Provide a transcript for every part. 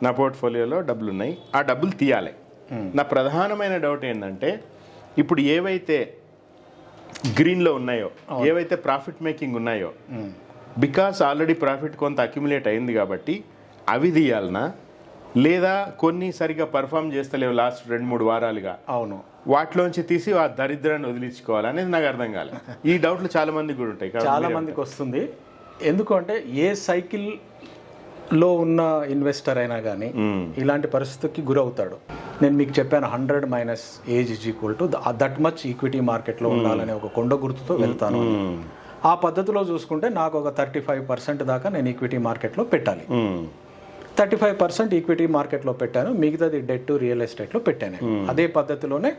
నా పోర్ట్ఫోలియోలో డబ్బులు ఉన్నాయి, ఆ డబ్బులు తీయాలి. నా ప్రధానమైన డౌట్ ఏంటంటే ఇప్పుడు ఏవైతే గ్రీన్లో ఉన్నాయో, ఏవైతే ప్రాఫిట్ మేకింగ్ ఉన్నాయో, బికాస్ ఆల్రెడీ ప్రాఫిట్ కొంత అక్యుములేట్ అయింది కాబట్టి అవి తీయాలనా, లేదా కొన్ని సరిగా పర్ఫామ్ చేస్తలేవు లాస్ట్ 2-3 వారాలుగా, అవును, వాటిలోంచి తీసి ఆ దరిద్రాన్ని వదిలించుకోవాలి అనేది నాకు అర్థం కాలేదు. ఈ డౌట్లు చాలా మందికి కూడా ఉంటాయి, చాలా మందికి వస్తుంది. ఎందుకంటే ఏ సైకిల్లో ఉన్న ఇన్వెస్టర్ అయినా కానీ ఇలాంటి పరిస్థితికి గురవుతాడు. నేను మీకు చెప్పాను 100 minus age is equal to that much equity మార్కెట్లో ఉండాలనే ఒక కొండ గుర్తుతో వెళ్తాను. ఆ పద్ధతిలో చూసుకుంటే నాకు ఒక 35% దాకా నేను ఈక్విటీ మార్కెట్లో పెట్టాలి. 35% ఈక్విటీ మార్కెట్లో పెట్టాను, మిగతాది డెట్ రియల్ ఎస్టేట్లో పెట్టాను. అదే పద్ధతిలోనే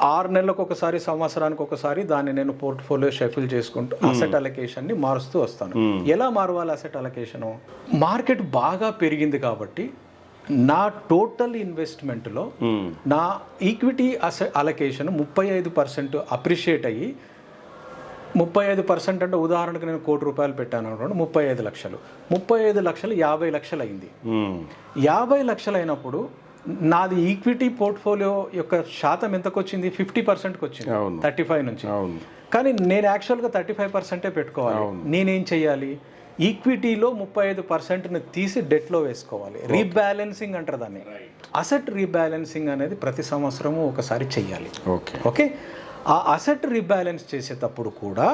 6 నెలలకు ఒకసారి, సంవత్సరానికి ఒకసారి దాన్ని నేను పోర్ట్ఫోలియో షఫిల్ చేసుకుంటూ అసెట్ అలొకేషన్ని మారుస్తూ వస్తాను. ఎలా మారవాలి అసెట్ అలొకేషను? మార్కెట్ బాగా పెరిగింది కాబట్టి నా టోటల్ ఇన్వెస్ట్మెంట్లో నా ఈక్విటీ అలొకేషన్ 35% అప్రిషియేట్ అయ్యి, 35% అంటే ఉదాహరణకు నేను ₹1,00,00,000 పెట్టాను అనుకోండి, 35 లక్షలు, 35 లక్షలు 50 లక్షలు అయింది. 50 లక్షలు అయినప్పుడు నాది ఈక్విటీ పోర్ట్ఫోలియో యొక్క శాతం ఎంతకు వచ్చింది? 50%కి వచ్చింది 35 నుంచి. కానీ నేను యాక్చువల్గా 35% పెట్టుకోవాలి. నేనేం చేయాలి? ఈక్విటీలో 35%ని తీసి డెట్లో వేసుకోవాలి. రీబ్యాలెన్సింగ్ అంటారు దాన్ని. అసెట్ రీబ్యాలెన్సింగ్ అనేది ప్రతి సంవత్సరము ఒకసారి చెయ్యాలి. ఓకే, ఆ అసెట్ రీబ్యాలెన్స్ చేసేటప్పుడు కూడా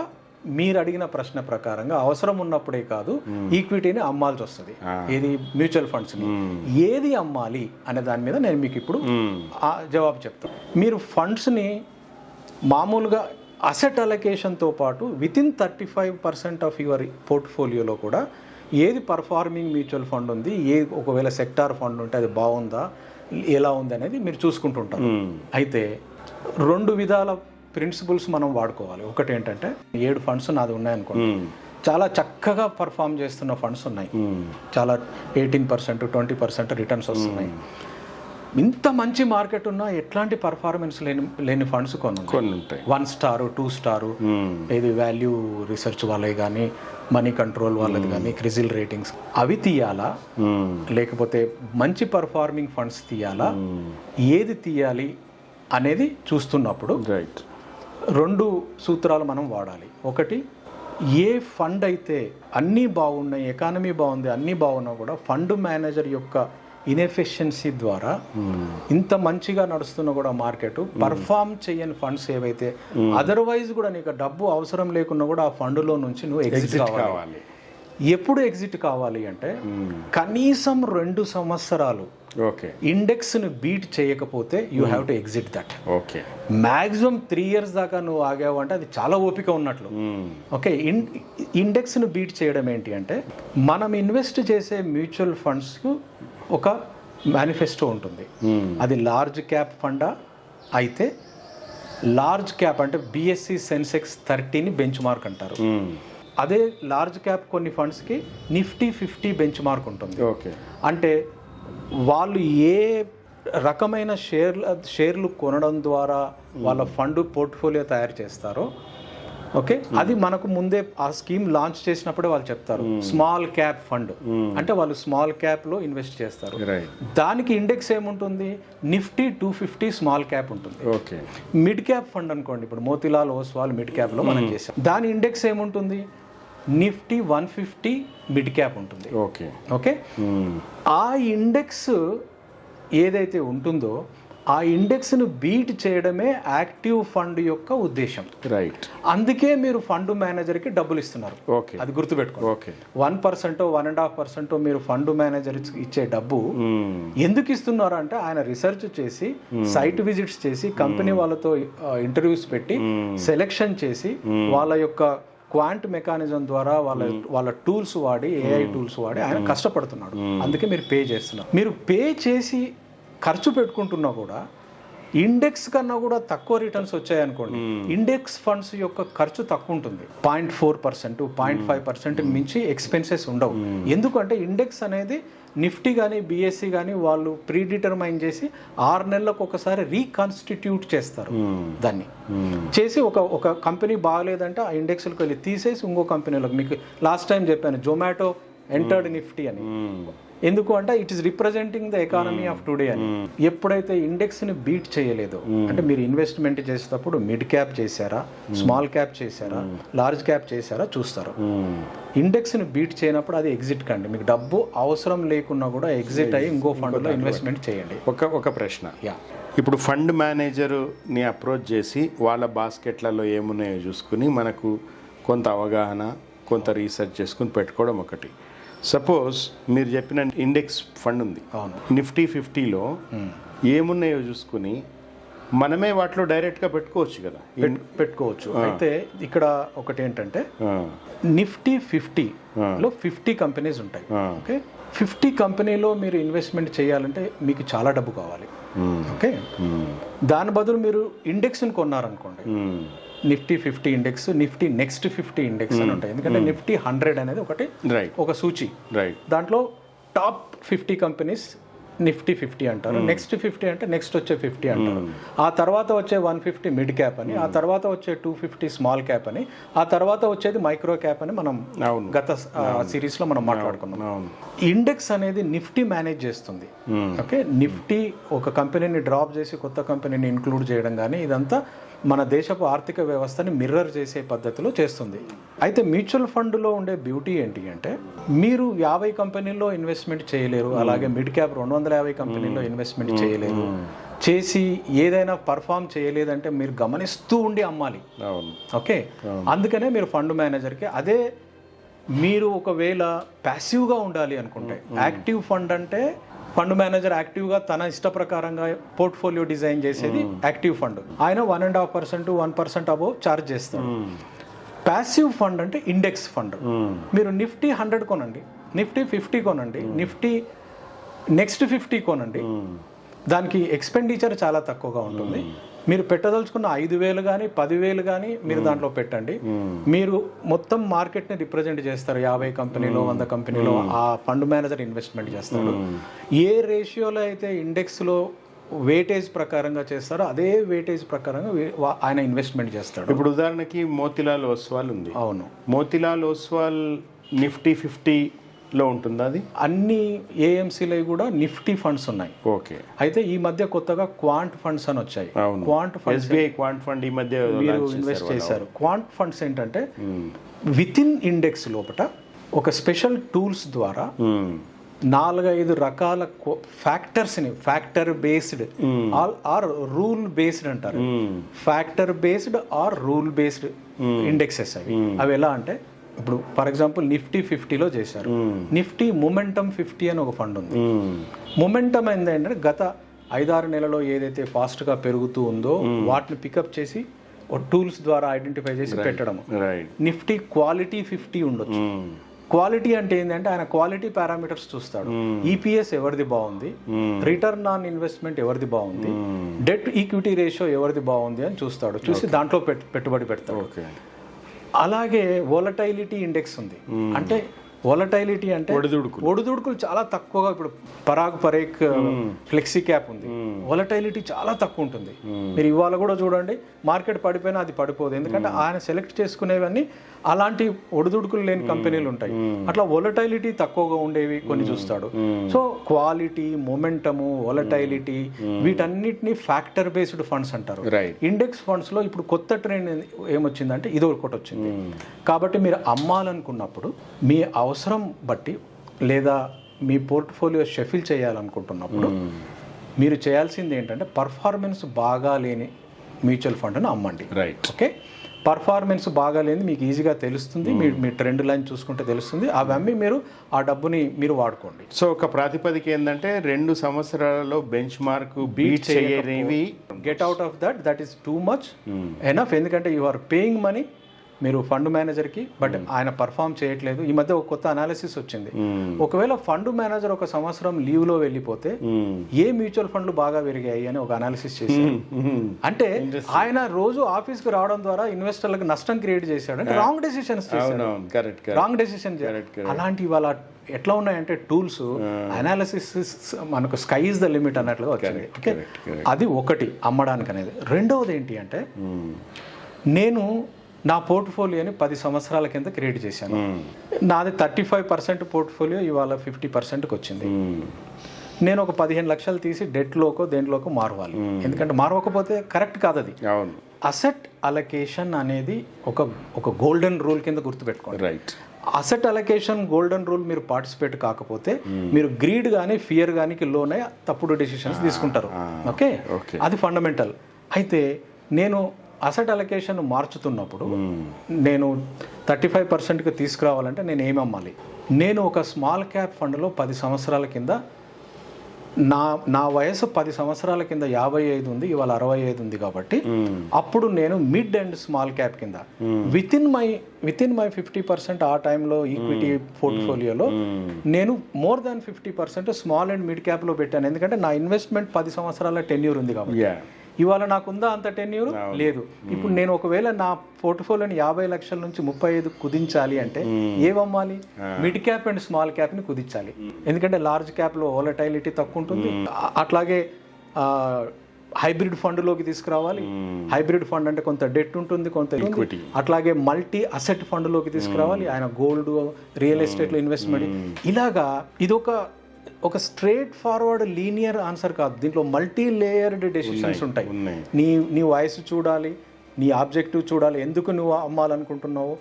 మీరు అడిగిన ప్రశ్న ప్రకారంగా అవసరం ఉన్నప్పుడే కాదు ఈక్విటీని అమ్మాల్సి వస్తుంది. ఏది? మ్యూచువల్ ఫండ్స్ని. ఏది అమ్మాలి అనే దాని మీద నేను మీకు ఇప్పుడు జవాబు చెప్తాను. మీరు ఫండ్స్ని మామూలుగా అసెట్ అలొకేషన్తో పాటు వితిన్ 35% ఆఫ్ యువర్ పోర్ట్ఫోలియోలో కూడా ఏది పర్ఫార్మింగ్ మ్యూచువల్ ఫండ్ ఉంది, ఒకవేళ సెక్టార్ ఫండ్ ఉంటే అది బాగుందా, ఎలా ఉంది అనేది మీరు చూసుకుంటుంటారు. అయితే 2 విధాల ప్రిన్సిపల్స్ మనం వాడుకోవాలి. ఒకటి ఏంటంటే 7 ఫండ్స్ నాది ఉన్నాయనుకోండి, చాలా చక్కగా పర్ఫామ్ చేస్తున్న ఫండ్స్ ఉన్నాయి, చాలా 18%, 20% రిటర్న్స్ వస్తున్నాయి. ఇంత మంచి మార్కెట్ ఉన్నా ఎట్లాంటి పర్ఫార్మెన్స్ లేని ఫండ్స్ కొన్ని ఉంటాయి. 1 స్టార్ 2 స్టార్, ఏది వాల్యూ రీసెర్చ్ వాళ్ళవి కానీ, మనీ కంట్రోల్ వాళ్ళది కానీ, క్రిజిల్ రేటింగ్స్, అవి తీయాలా లేకపోతే మంచి పర్ఫార్మింగ్ ఫండ్స్ తీయాలా, ఏది తీయాలి అనేది చూస్తున్నప్పుడు 2 సూత్రాలు మనం వాడాలి. ఒకటి, ఏ ఫండ్ అయితే అన్నీ బాగున్నాయి, ఎకానమీ బాగుంది, అన్నీ బాగున్నా కూడా ఫండ్ మేనేజర్ యొక్క ఇన్ఎఫిషియన్సీ ద్వారా ఇంత మంచిగా నడుస్తున్నా కూడా మార్కెట్ పర్ఫామ్ చేయని ఫండ్స్ ఏవైతే అదర్వైజ్ కూడా నీకు డబ్బు అవసరం లేకున్నా కూడా ఆ ఫండ్లో నుంచి నువ్వు ఎగ్జిట్ కావాలి. ఎప్పుడు ఎగ్జిట్ కావాలి అంటే కనీసం 2 సంవత్సరాలు ఇండెక్స్ని బీట్ చేయకపోతే you have to exit that. Maximum 3 years దాకా నువ్వు ఆగావు అంటే అది చాలా ఓపిక ఉన్నట్లు. ఓకే, ఇండెక్స్ని బీట్ చేయడం ఏంటి అంటే, మనం ఇన్వెస్ట్ చేసే మ్యూచువల్ ఫండ్స్కు ఒక మేనిఫెస్టో ఉంటుంది. అది లార్జ్ క్యాప్ ఫండా అయితే, లార్జ్ క్యాప్ అంటే BSE సెన్సెక్స్ 30ని బెంచ్ మార్క్ అంటారు. అదే లార్జ్ క్యాప్ కొన్ని ఫండ్స్కి నిఫ్టీ 50 బెంచ్ మార్క్ ఉంటుంది. అంటే వాళ్ళు ఏ రకమైన షేర్లు కొనడం ద్వారా వాళ్ళ ఫండ్ పోర్ట్ఫోలియో తయారు చేస్తారో, ఓకే, అది మనకు ముందే ఆ స్కీమ్ లాంచ్ చేసినప్పుడే వాళ్ళు చెప్తారు. స్మాల్ క్యాప్ ఫండ్ అంటే వాళ్ళు స్మాల్ క్యాప్లో ఇన్వెస్ట్ చేస్తారు. దానికి ఇండెక్స్ ఏముంటుంది? నిఫ్టీ 250 స్మాల్ క్యాప్ ఉంటుంది. మిడ్ క్యాప్ ఫండ్ అనుకోండి, ఇప్పుడు మోతీలాల్ ఓస్వాల్ మిడ్ క్యాప్లో మనం చేసాం, దాని ఇండెక్స్ ఏముంటుంది? నిఫ్టీ 150 మిడ్ క్యాప్ ఉంటుంది. ఓకే, ఆ ఇండెక్స్ ఏదైతే ఉంటుందో ఆ ఇండెక్స్ను బీట్ చేయడమే యాక్టివ్ ఫండ్ యొక్క ఉద్దేశం. అందుకే మీరు ఫండ్ మేనేజర్కి డబ్బులు ఇస్తున్నారు. అది గుర్తుపెట్టుకోండి. 1%, 1.5% మీరు ఫండ్ మేనేజర్ ఇచ్చే డబ్బు ఎందుకు ఇస్తున్నారు అంటే, ఆయన రీసెర్చ్ చేసి, సైట్ విజిట్స్ చేసి, కంపెనీ వాళ్ళతో ఇంటర్వ్యూస్ పెట్టి, సెలెక్షన్ చేసి, వాళ్ళ యొక్క క్వాంట్ మెకానిజం ద్వారా వాళ్ళ టూల్స్ వాడి, AI టూల్స్ వాడి ఆయన కష్టపడుతున్నాడు. అందుకే మీరు పే చేస్తున్నారు. మీరు పే చేసి ఖర్చు పెట్టుకుంటున్నా కూడా ఇండెక్స్ కన్నా కూడా తక్కువ రిటర్న్స్ వచ్చాయనుకోండి, ఇండెక్స్ ఫండ్స్ యొక్క ఖర్చు తక్కువ ఉంటుంది. 0.4%, 0.5% మించి ఎక్స్పెన్సెస్ ఉండవు. ఎందుకంటే ఇండెక్స్ అనేది నిఫ్టీ కానీ BSE కానీ వాళ్ళు ప్రీడిటర్మైన్ చేసి 6 నెలలకు ఒకసారి రీకాన్స్టిట్యూట్ చేస్తారు. దాన్ని చేసి ఒక కంపెనీ బాగలేదంటే ఆ ఇండెక్స్లకు వెళ్ళి తీసేసి ఇంకో కంపెనీలకు, మీకు లాస్ట్ టైం చెప్పాను జొమాటో ఎంటర్డ్ నిఫ్టీ అని, ఎందుకు అంటే it is representing the economy of today అని. ఎప్పుడైతే ఇండెక్స్ని బీట్ చేయలేదో, అంటే మీరు ఇన్వెస్ట్మెంట్ చేసేటప్పుడు మిడ్ క్యాప్ చేశారా, స్మాల్ క్యాప్ చేశారా, లార్జ్ క్యాప్ చేశారా చూస్తారు. ఇండెక్స్ని బీట్ చేయనప్పుడు అది ఎగ్జిట్ కండి. మీకు డబ్బు అవసరం లేకున్నా కూడా ఎగ్జిట్ అయ్యి ఇంకో ఫండ్లో ఇన్వెస్ట్మెంట్ చేయండి. ఒక ప్రశ్న, ఇప్పుడు ఫండ్ మేనేజర్ని అప్రోచ్ చేసి వాళ్ళ బాస్కెట్లలో ఏమున్నాయో చూసుకుని మనకు కొంత అవగాహన, కొంత రీసెర్చ్ చేసుకుని పెట్టుకోవడం ఒకటి. సపోజ్ మీరు చెప్పిన ఇండెక్స్ ఫండ్ ఉంది, నిఫ్టీ 50లో ఏమున్నాయో చూసుకుని మనమే వాటిలో డైరెక్ట్గా పెట్టుకోవచ్చు కదా. పెట్టుకోవచ్చు. అయితే ఇక్కడ ఒకటి ఏంటంటే నిఫ్టీ 50లో 50 కంపెనీస్ ఉంటాయి. ఓకే, 50 కంపెనీలో మీరు ఇన్వెస్ట్మెంట్ చేయాలంటే మీకు చాలా డబ్బు కావాలి. ఓకే, దాని బదులు మీరు ఇండెక్స్ని కొన్నారనుకోండి, Nifty 50 index, Nifty next 50 index అని ఉంటాయి. ఎందుకంటే నిఫ్టీ 100 అనేది ఒక సూచి, దాంట్లో టాప్ 50 కంపెనీస్ నిఫ్టీ 50 అంటారు. నెక్స్ట్ 50 అంటే నెక్స్ట్ వచ్చే 50 అంటారు. ఆ తర్వాత వచ్చే 150 మిడ్ క్యాప్ అని, ఆ తర్వాత వచ్చే 250 స్మాల్ క్యాప్ అని, ఆ తర్వాత వచ్చేది మైక్రో క్యాప్ అని మనం గత సిరీస్లో మనం మాట్లాడుకున్నాం. ఇండెక్స్ అనేది నిఫ్టీ మేనేజ్ చేస్తుంది. ఓకే, నిఫ్టీ ఒక కంపెనీని డ్రాప్ చేసి కొత్త కంపెనీని ఇంక్లూడ్ చేయడం కానీ ఇదంతా మన దేశపు ఆర్థిక వ్యవస్థని మిర్రర్ చేసే పద్ధతిలో చేస్తుంది. అయితే మ్యూచువల్ ఫండ్లో ఉండే బ్యూటీ ఏంటి అంటే మీరు 50 కంపెనీల్లో ఇన్వెస్ట్మెంట్ చేయలేరు, అలాగే మిడ్ క్యాప్ 250 కంపెనీల్లో ఇన్వెస్ట్మెంట్ చేయలేరు. చేసి ఏదైనా పర్ఫామ్ చేయలేదంటే మీరు గమనిస్తూ ఉండి అమ్మాలి. ఓకే, అందుకనే మీరు ఫండ్ మేనేజర్కి అదే. మీరు ఒకవేళ ప్యాసివ్గా ఉండాలి అనుకుంటే, యాక్టివ్ ఫండ్ అంటే ఫండ్ మేనేజర్ యాక్టివ్గా తన ఇష్ట ప్రకారంగా పోర్ట్ఫోలియో డిజైన్ చేసేది యాక్టివ్ ఫండ్. ఆయన 1.5% 1% అబోవ్ ఛార్జ్ చేస్తాడు. ప్యాసివ్ ఫండ్ అంటే ఇండెక్స్ ఫండ్. మీరు నిఫ్టీ 100 కొనండి, నిఫ్టీ 50 కొనండి, నిఫ్టీ నెక్స్ట్ 50 కొనండి, దానికి ఎక్స్పెండిచర్ చాలా తక్కువగా ఉంటుంది. మీరు పెట్టదలుచుకున్న 5,000 కానీ 10,000 కానీ మీరు దాంట్లో పెట్టండి. మీరు మొత్తం మార్కెట్ని రిప్రజెంట్ చేస్తారు. 50 కంపెనీలో 100 కంపెనీలో ఆ ఫండ్ మేనేజర్ ఇన్వెస్ట్మెంట్ చేస్తాడు. ఏ రేషియోలో అయితే ఇండెక్స్లో వెయిటేజ్ ప్రకారంగా చేస్తారో అదే వెయిటేజ్ ప్రకారంగా ఆయన ఇన్వెస్ట్మెంట్ చేస్తాడు. ఇప్పుడు ఉదాహరణకి మోతిలాల్ ఓస్వాల్ ఉంది. అవును, మోతిలాల్ ఓస్వాల్ నిఫ్టీ 50లో ఉంటుందా? అది అన్ని ఏఎంసీలో కూడా నిఫ్టీ ఫండ్స్ ఉన్నాయి. ఓకే, అయితే ఈ మధ్య కొత్తగా క్వాంట్ ఫండ్స్ అని వచ్చాయి. Quant funds, SBI quant fund ఈ మధ్య మీరు ఇన్వెస్ట్ చేశారు. క్వాంట్ ఫండ్స్ ఏంటంటే విత్ ఇన్ ఇండెక్స్ లోపల ఒక స్పెషల్ టూల్స్ ద్వారా 4-5 రకాల ఫ్యాక్టర్స్ని, factor based or rule based అంటారు. Factor based or rule based indexes అవి ఎలా అంటే, ఇప్పుడు ఫర్ ఎగ్జాంపుల్ నిఫ్టీ 50లో చేశారు. నిఫ్టీ మొమెంటమ్ 50 అని ఒక ఫండ్ ఉంది. మొమెంటమ్ ఏంటంటే గత 5-6 నెలలో ఏదైతే ఫాస్ట్గా పెరుగుతూ ఉందో వాటిని పికప్ చేసి టూల్స్ ద్వారా ఐడెంటిఫై చేసి పెట్టడం. నిఫ్టీ క్వాలిటీ 50 ఉండొచ్చు. క్వాలిటీ అంటే ఏంటంటే ఆయన క్వాలిటీ పారామీటర్స్ చూస్తాడు. ఈపీఎస్ ఎవరిది బాగుంది, రిటర్న్ ఆన్ ఇన్వెస్ట్మెంట్ ఎవరిది బాగుంది, డెట్ ఈక్విటీ రేషియో ఎవరిది బాగుంది అని చూస్తాడు. చూసి దాంట్లో పెట్టుబడి పెడతాడు. అలాగే వోలటైలిటీ ఇండెక్స్ ఉంది. అంటే వోలటైలిటీ అంటే ఒడిదుడుకులు చాలా తక్కువగా, ఇప్పుడు పరాగ్ పరేక్ ఫ్లెక్సీ క్యాప్ ఉంది, వోలటైలిటీ చాలా తక్కువ ఉంటుంది. మీరు ఇవాళ కూడా చూడండి, మార్కెట్ పడిపోయినా అది పడిపోదు, ఎందుకంటే ఆయన సెలెక్ట్ చేసుకునేవన్నీ అలాంటి ఒడిదుడుకులు లేని కంపెనీలు ఉంటాయి. అట్లా వోలటైలిటీ తక్కువగా ఉండేవి కొన్ని చూస్తాడు. సో క్వాలిటీ, మొమెంటము, వోలటైలిటీ వీటన్నిటిని ఫ్యాక్టర్ బేస్డ్ ఫండ్స్ అంటారు. ఇండెక్స్ ఫండ్స్ లో ఇప్పుడు కొత్త ట్రెండ్ ఏమొచ్చిందంటే ఇది ఒకటి వచ్చింది. కాబట్టి మీరు అమ్మాలనుకున్నప్పుడు మీ అవసరం బట్టి లేదా మీ పోర్ట్ఫోలియో షఫిల్ చేయాలనుకుంటున్నప్పుడు మీరు చేయాల్సింది ఏంటంటే పర్ఫార్మెన్స్ బాగా లేని మ్యూచువల్ ఫండ్ను అమ్మండి. ఓకే, పర్ఫార్మెన్స్ బాగాలేని మీకు ఈజీగా తెలుస్తుంది. మీ ట్రెండ్ లైన్ చూసుకుంటే తెలుస్తుంది. అవి అమ్మి మీరు ఆ డబ్బుని మీరు వాడుకోండి. సో ఒక ప్రాతిపదిక ఏంటంటే 2 సంవత్సరాలలో బెంచ్ మార్క్ బీట్ చేయనివి, get out of that is too much enough. ఎందుకంటే యు ఆర్ పేయింగ్ మనీ మీరు ఫండ్ మేనేజర్కి, బట్ ఆయన పర్ఫామ్ చేయట్లేదు. ఈ మధ్య ఒక కొత్త అనాలిసిస్ వచ్చింది. ఒకవేళ ఫండ్ మేనేజర్ ఒక సంవత్సరం లీవ్లో వెళ్ళిపోతే ఏ మ్యూచువల్ ఫండ్లు బాగా పెరిగాయి అని ఒక అనాలిసిస్ చేశారు. అంటే ఆయన రోజు ఆఫీస్కి రావడం ద్వారా ఇన్వెస్టర్లకు నష్టం క్రియేట్ చేశాడు. అంటే రాంగ్ డెసిషన్స్ చేశాడు, రాంగ్ డెసిషన్. అలాంటి వాళ్ళ ఎట్లా ఉన్నాయంటే టూల్స్, అనాలిసిస్ మనకు స్కై ఇస్ ద లిమిట్ అన్నట్లుగా వచ్చింది. ఓకే, అది ఒకటి అమ్మడానికి అనేది. రెండవది ఏంటి అంటే, నేను నా పోర్ట్ఫోలియోని 10 సంవత్సరాల కింద క్రియేట్ చేశాను. నాది 35% పోర్ట్ఫోలియో ఇవాళ 50%కి వచ్చింది. నేను ఒక 15 లక్షలు తీసి డెట్లోకో దేంట్లోకో మారవాలి, ఎందుకంటే మారవకపోతే కరెక్ట్ కాదు అది. అసెట్ అలొకేషన్ అనేది ఒక గోల్డెన్ రూల్ కింద గుర్తుపెట్టుకోండి. Right. Asset allocation golden rule మీరు పార్టిసిపేట్ కాకపోతే మీరు గ్రీడ్ కానీ ఫియర్ కానీ లోనే తప్పుడు డెసిషన్స్ తీసుకుంటారు. ఓకే, అది ఫండమెంటల్. అయితే నేను అసెట్ అలొకేషన్ మార్చుతున్నప్పుడు నేను 35%కి తీసుకురావాలంటే నేను ఏమి అమ్మాలి? నేను ఒక స్మాల్ క్యాప్ ఫండ్లో 10 సంవత్సరాల కింద నా వయసు 10 సంవత్సరాల కింద 55 ఉంది, ఇవాళ 65 ఉంది. కాబట్టి అప్పుడు నేను మిడ్ అండ్ స్మాల్ క్యాప్ కింద విత్ ఇన్ మై 50% ఆ టైంలో ఈక్విటీ పోర్ట్ఫోలియోలో నేను more than 50% small and mid క్యాప్లో పెట్టాను. ఎందుకంటే నా ఇన్వెస్ట్మెంట్ 10 సంవత్సరాల టెన్యూర్ ఉంది కాబట్టి. ఇవాళ నాకుందా అంత టెన్యూర్? లేదు. ఇప్పుడు నేను ఒకవేళ నా పోర్ట్ఫోలియోని 50 లక్షల నుంచి 35 కుదించాలి అంటే ఏమమ్మాలి? మిడ్ క్యాప్ అండ్ స్మాల్ క్యాప్ని కుదించాలి. ఎందుకంటే లార్జ్ క్యాప్లో వోలటైలిటీ తక్కువ ఉంటుంది. అట్లాగే హైబ్రిడ్ ఫండ్లోకి తీసుకురావాలి. హైబ్రిడ్ ఫండ్ అంటే కొంత డెట్ ఉంటుంది, కొంత ఈక్విటీ. అట్లాగే మల్టీ అసెట్ ఫండ్లోకి తీసుకురావాలి. ఆయన గోల్డ్, రియల్ ఎస్టేట్లో ఇన్వెస్ట్మెంట్. ఇలాగా ఒక స్ట్రేట్ ఫార్వర్డ్ లీనియర్ ఆన్సర్ కాదు. దీంట్లో మల్టీ లేయర్డ్ డెసిషన్స్ ఉంటాయి. నీ వయసు చూడాలి, నీ ఆబ్జెక్టివ్ చూడాలి, ఎందుకు నువ్వు అమ్మాలనుకుంటున్నావు.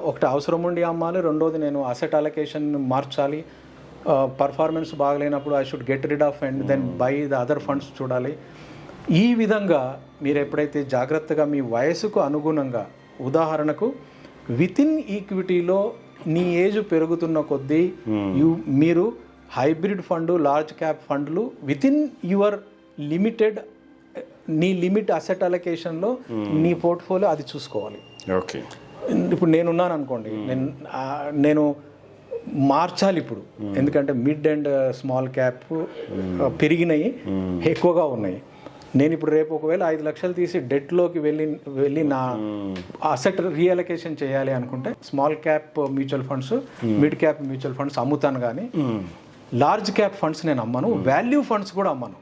ఒకటి అవసరం ఉండి అమ్మాలి, రెండోది నేను అసెట్ అలొకేషన్ మార్చాలి, పర్ఫార్మెన్స్ బాగలేనప్పుడు I should get rid of and then buy the other funds చూడాలి. ఈ విధంగా మీరు ఎప్పుడైతే జాగ్రత్తగా మీ వయసుకు అనుగుణంగా, ఉదాహరణకు విత్ ఇన్ ఈక్విటీలో నీ ఏజ్ పెరుగుతున్న కొద్దీ మీరు హైబ్రిడ్ ఫండ్, లార్జ్ క్యాప్ ఫండ్లు విత్ ఇన్ యువర్ లిమిటెడ్, నీ లిమిట్ అసెట్ అలొకేషన్లో నీ పోర్ట్ఫోలియో అది చూసుకోవాలి. ఓకే. ఇప్పుడు నేనున్నాను అనుకోండి, నేను మార్చాలి ఇప్పుడు, ఎందుకంటే మిడ్ అండ్ స్మాల్ క్యాప్ పెరిగినాయి, ఎక్కువగా ఉన్నాయి. నేను ఇప్పుడు రేపు ఒకవేళ 5 లక్షలు తీసి డెట్లోకి వెళ్ళి నా అసెట్ రీఅలొకేషన్ చేయాలి అనుకుంటే small cap mutual funds, mid cap mutual funds అమ్ముతాను, కానీ లార్జ్ క్యాప్ ఫండ్స్ నేను అమ్మను, వాల్యూ ఫండ్స్ కూడా అమ్మను.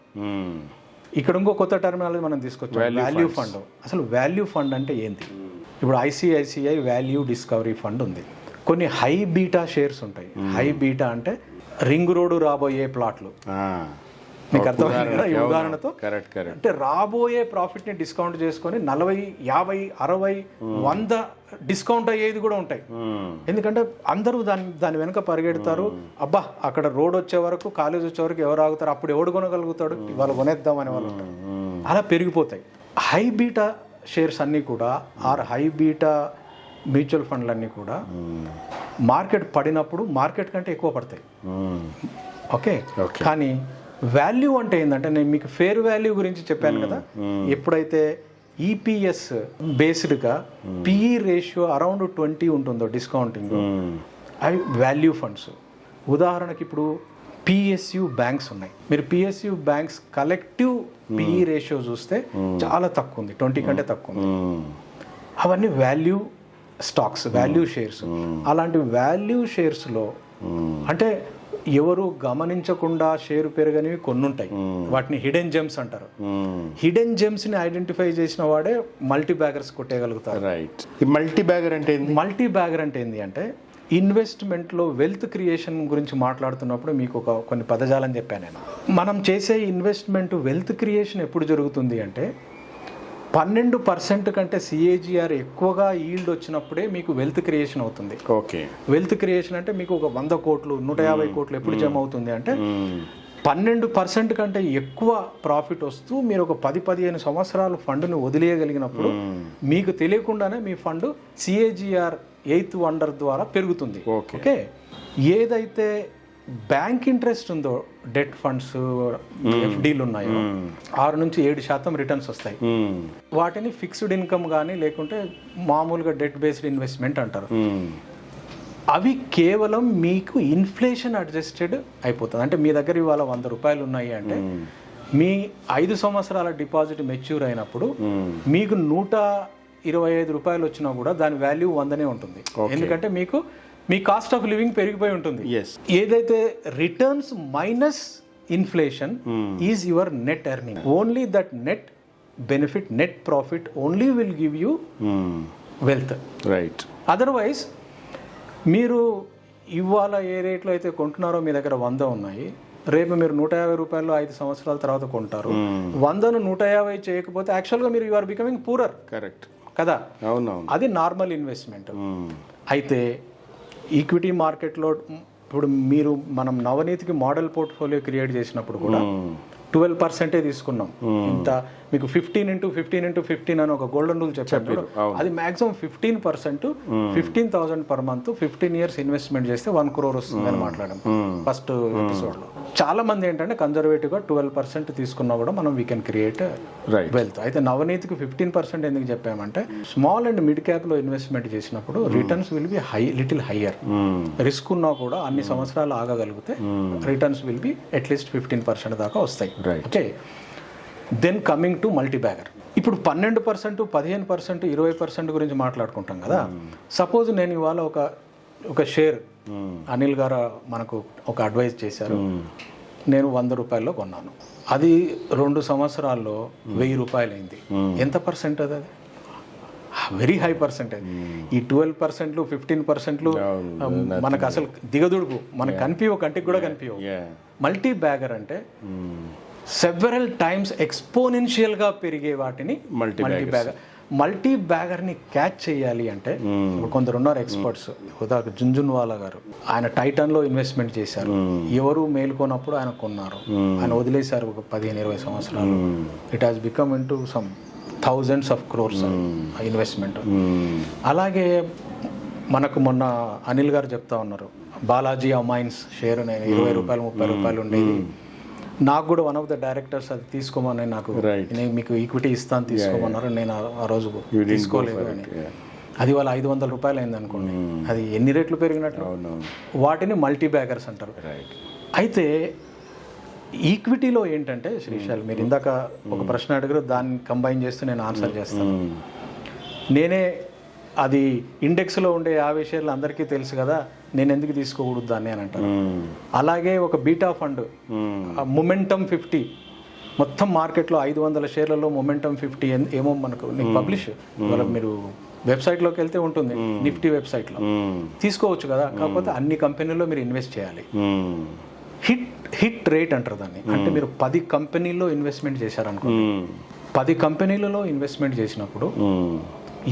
ఇక్కడ ఇంకో కొత్త టర్మినాలజీ మనం తీసుకొచ్చాం, వాల్యూ ఫండ్. అసలు వాల్యూ ఫండ్ అంటే ఏంటి? ఇప్పుడు ఐసిఐసిఐ వాల్యూ డిస్కవరీ ఫండ్ ఉంది. కొన్ని హై బీటా షేర్స్ ఉంటాయి. హై బీటా అంటే రింగ్ రోడ్డు రాబోయే ప్లాట్లు. మీకు అర్థమైంది కదా ఈ ఉదాహరణతో? అంటే రాబోయే ప్రాఫిట్ని డిస్కౌంట్ చేసుకొని 40, 50, 60, 100 డిస్కౌంట్ అయ్యేది కూడా ఉంటాయి. ఎందుకంటే అందరూ దాని వెనుక పరిగెడతారు. అబ్బా అక్కడ రోడ్ వచ్చే వరకు, కాలేజ్ వచ్చే వరకు ఎవరు ఆగుతారు, అప్పుడు ఎవడు కొనగలుగుతాడు, ఇవాళ కొనేద్దాం అనే వాళ్ళు ఉంటారు. అలా పెరిగిపోతాయి. హై బీటా షేర్స్ అన్నీ కూడా, హై బీటా మ్యూచువల్ ఫండ్లన్నీ కూడా మార్కెట్ పడినప్పుడు మార్కెట్ కంటే ఎక్కువ పడతాయి. ఓకే. కానీ వాల్యూ అంటే ఏంటంటే, నేను మీకు ఫేర్ వాల్యూ గురించి చెప్పాను కదా, ఎప్పుడైతే ఈపీఎస్ బేస్డ్గా పిఈ రేషియో అరౌండ్ 20 ఉంటుందో డిస్కౌంటింగ్, అవి వాల్యూ ఫండ్స్. ఉదాహరణకి ఇప్పుడు పిఎస్యు బ్యాంక్స్ ఉన్నాయి. మీరు PSU banks collective PE ratio చూస్తే చాలా తక్కువ ఉంది, 20 కంటే తక్కువ ఉంది. అవన్నీ వాల్యూ స్టాక్స్, వాల్యూ షేర్స్. అలాంటి వాల్యూ షేర్స్లో అంటే ఎవరు గమనించకుండా షేరు పెరగనివి కొన్ని ఉంటాయి, వాటిని హిడెన్ జెమ్స్ అంటారు. హిడెన్ జెమ్స్ని ఐడెంటిఫై చేసిన వాడే మల్టీ బ్యాగర్స్ కొట్టేయగలుగుతారు. రైట్. మల్టీ బ్యాగర్ అంటే ఏంది? మల్టీ బ్యాగర్ అంటే ఏంది అంటే, ఇన్వెస్ట్మెంట్లో వెల్త్ క్రియేషన్ గురించి మాట్లాడుతున్నప్పుడు మీకు కొన్ని పదజాలం చెప్పాను నేను. మనం చేసే ఇన్వెస్ట్మెంట్ వెల్త్ క్రియేషన్ ఎప్పుడు జరుగుతుంది అంటే, 12% కంటే సిఏజిఆర్ ఎక్కువగా ఈల్డ్ వచ్చినప్పుడే మీకు వెల్త్ క్రియేషన్ అవుతుంది. ఓకే. వెల్త్ క్రియేషన్ అంటే మీకు ఒక 100 కోట్లు, 150 కోట్లు ఎప్పుడు జమ అవుతుంది అంటే, 12% కంటే ఎక్కువ ప్రాఫిట్ వస్తూ మీరు ఒక 10-15 సంవత్సరాలు ఫండ్ను వదిలేయగలిగినప్పుడు మీకు తెలియకుండానే మీ ఫండ్ సిఏజిఆర్ 8th వండర్ ద్వారా పెరుగుతుంది. ఓకే. ఏదైతే బ్యాంక్ ఇంట్రెస్ట్ ఉందో, డెట్ ఫండ్స్, ఎఫ్డీలు ఉన్నాయో 6 నుంచి 7% రిటర్న్స్ వస్తాయి. వాటిని ఫిక్స్డ్ ఇన్కమ్ కానీ లేకుంటే మామూలుగా డెట్ బేస్డ్ ఇన్వెస్ట్మెంట్ అంటారు. అవి కేవలం మీకు ఇన్ఫ్లేషన్ అడ్జస్టెడ్ అయిపోతుంది. అంటే మీ దగ్గర ఇవాళ 100 రూపాయలు ఉన్నాయి అంటే, మీ 5 సంవత్సరాల డిపాజిట్ మెచ్యూర్ అయినప్పుడు మీకు 125 రూపాయలు వచ్చినా కూడా దాని వాల్యూ 100నే ఉంటుంది. ఎందుకంటే మీకు మీ కాస్ట్ ఆఫ్ లివింగ్ పెరిగిపోయి ఉంటుంది. ఏదైతే returns minus inflation is your net earning. Only that net benefit, net profit only will give you wealth. Right. Otherwise మీరు ఇవాళ ఏ రేట్లో అయితే కొంటున్నారో మీ దగ్గర 100 ఉన్నాయి, రేపు మీరు 150 రూపాయలు 5 సంవత్సరాల తర్వాత కొంటారు. 100ను 150 చేయకపోతే యాక్చువల్గా మీరు you are becoming poorer. Correct కదా. అవునవును. అది నార్మల్ ఇన్వెస్ట్మెంట్. అయితే ఈక్విటీ మార్కెట్లో ఇప్పుడు మనం నవనీతికి మోడల్ పోర్ట్ఫోలియో క్రియేట్ చేసినప్పుడు కూడా 12% తీసుకున్నాం. ఇంత మీకు 15x15x15 అని ఒక గోల్డెన్ రూల్ చెప్పారు. అది maximum 15%, 15,000 per month, 15 years investment చేస్తే 1 crore వస్తుంది అని మాట్లాడాం ఫస్ట్ ఎపిసోడ్ లో. చాలా మంది ఏంటంటే కన్జర్వేటివ్ గా 12% తీసుకున్నా కూడా మనం వీ కెన్ క్రియేట్ వెల్త్. అయితే నవనీతికి 15% ఎందుకు చెప్పామంటే స్మాల్ అండ్ మిడ్ క్యాప్ లో ఇన్వెస్ట్మెంట్ చేసినప్పుడు returns will be little higher. Risk ఉన్నా కూడా అన్ని సంవత్సరాలు ఆగగలిగితే రిటర్న్స్ విల్ బి అట్లీస్ట్ 15% దాకా వస్తాయి. Okay. Then coming to multibagger. ఇప్పుడు 12%, 15%, 20% గురించి మాట్లాడుకుంటాం కదా. సపోజ్ నేను ఇవాళ ఒక షేర్ అనిల్ గారు మనకు ఒక అడ్వైజ్ చేశారు, నేను 100 రూపాయల్లో కొన్నాను, అది 2 సంవత్సరాల్లో 1000 రూపాయలు అయింది. ఎంత పర్సెంట్ అది? Very high percentage. ఈ 12%, 15% మనకు అసలు దిగదుడుపు, మనకు కనిపించవు, కంటికి కూడా కనిపించవు. మల్టీ బ్యాగర్ అంటే సెవెరల్ టైమ్స్ ఎక్స్పోనెన్షియల్గా పెరిగే వాటిని మల్టీ బ్యాగర్. మల్టీ బ్యాగర్ని క్యాచ్ చేయాలి అంటే ఇప్పుడు కొందరు ఉన్నారు ఎక్స్పర్ట్స్. ఉదాహరణకు జుంజున్వాలా గారు, ఆయన టైటాన్లో ఇన్వెస్ట్మెంట్ చేశారు. ఎవరు మేల్కొన్నప్పుడు ఆయన కొన్నారు, ఆయన వదిలేశారు ఒక 15-20 సంవత్సరాలు. It has become into some thousands of crores investment. అలాగే మనకు మొన్న అనిల్ గారు చెప్తా ఉన్నారు, బాలాజీ అమైన్స్ షేర్ నేను 20 రూపాయలు 30 రూపాయలు ఉండేది, నాకు కూడా వన్ ఆఫ్ ద డైరెక్టర్స్ అది తీసుకోమని, నాకు నేను మీకు ఈక్విటీ ఇస్తాను తీసుకోమన్నారు, నేను ఆ రోజు తీసుకోలేదు అని. అది వాళ్ళ 500 రూపాయలు అయింది అనుకోండి, అది ఎన్ని రేట్లు పెరిగినట్లు. వాటిని మల్టీ బ్యాగర్స్ అంటారు. అయితే ఈక్విటీలో ఏంటంటే శ్రీశాల్, మీరు ఇందాక ఒక ప్రశ్న అడిగారు, దాన్ని కంబైన్ చేస్తూ నేను ఆన్సర్ చేస్తాను. నేనే అది ఇండెక్స్లో ఉండే 50 షేర్లు అందరికీ తెలుసు కదా, నేను ఎందుకు తీసుకోకూడదు దాన్ని అని అంటాను. అలాగే ఒక బీటా ఫండ్ మొమెంటమ్ 50, మొత్తం మార్కెట్లో 500 షేర్లలో మొమెంటమ్ 50 ఏమో మనకు పబ్లిష్, ఇవాళ మీరు వెబ్సైట్లోకి వెళ్తే ఉంటుంది, నిఫ్టీ వెబ్సైట్లో తీసుకోవచ్చు కదా. కాకపోతే అన్ని కంపెనీల్లో మీరు ఇన్వెస్ట్ చేయాలి. హిట్ రేట్ అంటారు దాన్ని. అంటే మీరు 10 కంపెనీల్లో ఇన్వెస్ట్మెంట్ చేశారనుకోండి, 10 కంపెనీలలో ఇన్వెస్ట్మెంట్ చేసినప్పుడు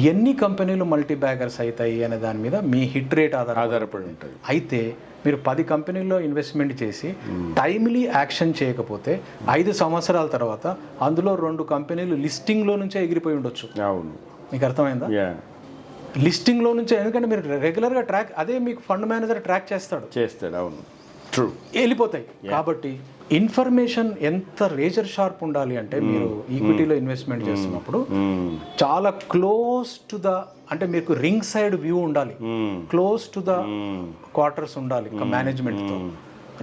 ఎన్ని కంపెనీలు మల్టీ బ్యాగర్స్ అవుతాయి అనే దాని మీద మీ హిట్ రేట్ ఆధారపడి ఉంటుంది. అయితే మీరు 10 కంపెనీల్లో ఇన్వెస్ట్మెంట్ చేసి టైమ్లీ యాక్షన్ చేయకపోతే 5 సంవత్సరాల తర్వాత అందులో 2 కంపెనీలు లిస్టింగ్లో నుంచే ఎగిరిపోయి ఉండొచ్చు. అవును, మీకు అర్థమైందా? లిస్టింగ్లో నుంచే, ఎందుకంటే మీరు రెగ్యులర్గా ట్రాక్, అదే మీకు ఫండ్ మేనేజర్ ట్రాక్ చేస్తాడు. అవును, ట్రూ, వెళ్ళిపోతాయి. కాబట్టి ఇన్ఫర్మేషన్ ఎంత రేజర్ షార్ప్ ఉండాలి అంటే మీరు ఈక్విటీలో ఇన్వెస్ట్మెంట్ చేస్తున్నప్పుడు చాలా క్లోజ్ టు ద, అంటే మీకు రింగ్ సైడ్ వ్యూ ఉండాలి, క్లోజ్ టు ద క్వార్టర్స్ ఉండాలి మేనేజ్మెంట్తో.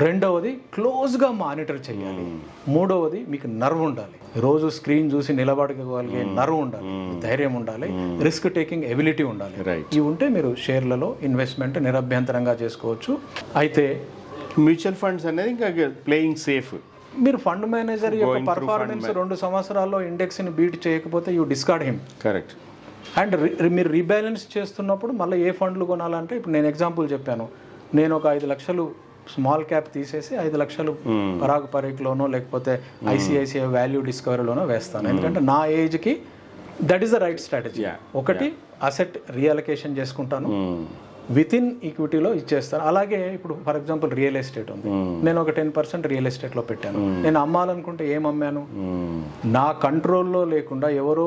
రెండవది క్లోజ్గా మానిటర్ చేయాలి. మూడవది మీకు నర్వ్ ఉండాలి, రోజు స్క్రీన్ చూసి నిలబడగలిగే నర్వ్ ఉండాలి, ధైర్యం ఉండాలి, రిస్క్ టేకింగ్ ఎబిలిటీ ఉండాలి. ఇవి ఉంటే మీరు షేర్లలో ఇన్వెస్ట్మెంట్ నిరభ్యంతరంగా చేసుకోవచ్చు. అయితే మ్యూచువల్ ఫండ్స్ అనేది ఇంకా ప్లేయింగ్ సేఫ్. మీరు ఫండ్ మేనేజర్ యొక్క పర్ఫార్మెన్స్ 2 సంవత్సరాల్లో ఇండెక్స్ని బీట్ చేయకపోతే you discard him. Correct. And మీరు రీబ్యాలెన్స్ చేస్తున్నప్పుడు మళ్ళీ ఏ ఫండ్లు కొనాలంటే, ఇప్పుడు నేను ఎగ్జాంపుల్ చెప్పాను, నేను ఒక 5 లక్షలు స్మాల్ క్యాప్ తీసేసి 5 లక్షలు పరాగ్ పరేఖ్లోనో లేకపోతే ఐసిఐసిఐ వాల్యూ డిస్కవరీలోనో వేస్తాను. ఎందుకంటే నా ఏజ్కి that is the right strategy. ఒకటి అసెట్ రీఅలొకేషన్ చేసుకుంటాను, విత్ ఇన్ ఈక్విటీలో ఇచ్చేస్తాను. అలాగే ఇప్పుడు ఫర్ ఎగ్జాంపుల్ రియల్ ఎస్టేట్ ఉంది, నేను ఒక 10% రియల్ ఎస్టేట్లో పెట్టాను. నేను అమ్మాలనుకుంటే ఏం అమ్మాను, నా కంట్రోల్లో లేకుండా ఎవరో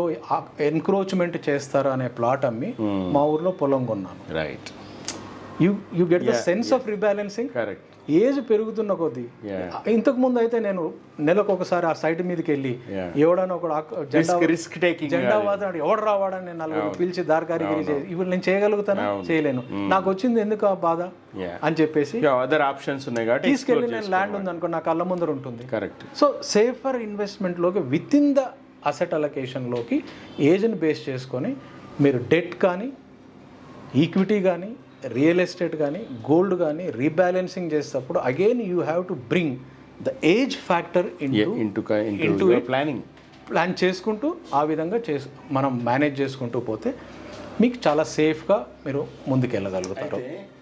ఎన్క్రోచ్మెంట్ చేస్తారు అనే ప్లాట్ అమ్మి మా ఊర్లో పొలం కొన్నాను. Right. You get the sense of rebalancing. Correct. Age పెరుగుతున్న కొద్దీ, ఇంతకు ముందు అయితే నేను నెలకు ఒకసారి ఆ సైట్ మీదకి వెళ్ళి ఎవడన్నా ఒక జెండా వాదాడు ఎవడు రావాడని నేను 4 పిలిచి దారికారిగిరి చేసి, ఇవి నేను చేయగలుగుతాను, చేయలేను, నాకు వచ్చింది ఎందుకు ఆ బాధ అని చెప్పేసి అదర్ ఆప్షన్స్ ఉన్నాయి కాబట్టి తీసుకెళ్ళి నేను ల్యాండ్ ఉంది అనుకో నా కళ్ళ ముందర ఉంటుంది. కరెక్ట్. సో సేఫర్ ఇన్వెస్ట్మెంట్లోకి విత్ ఇన్ ద అసెట్ అలొకేషన్లోకి ఏజ్ని బేస్ చేసుకొని మీరు డెట్ కానీ, ఈక్విటీ కానీ, రియల్ ఎస్టేట్ కానీ, గోల్డ్ కానీ రీబ్యాలెన్సింగ్ చేసేటప్పుడు again you have to bring the age factor into plan చేసుకుంటూ ఆ విధంగా మనం మేనేజ్ చేసుకుంటూ పోతే మీకు చాలా సేఫ్గా మీరు ముందుకెళ్ళగలుగుతారు. అయితే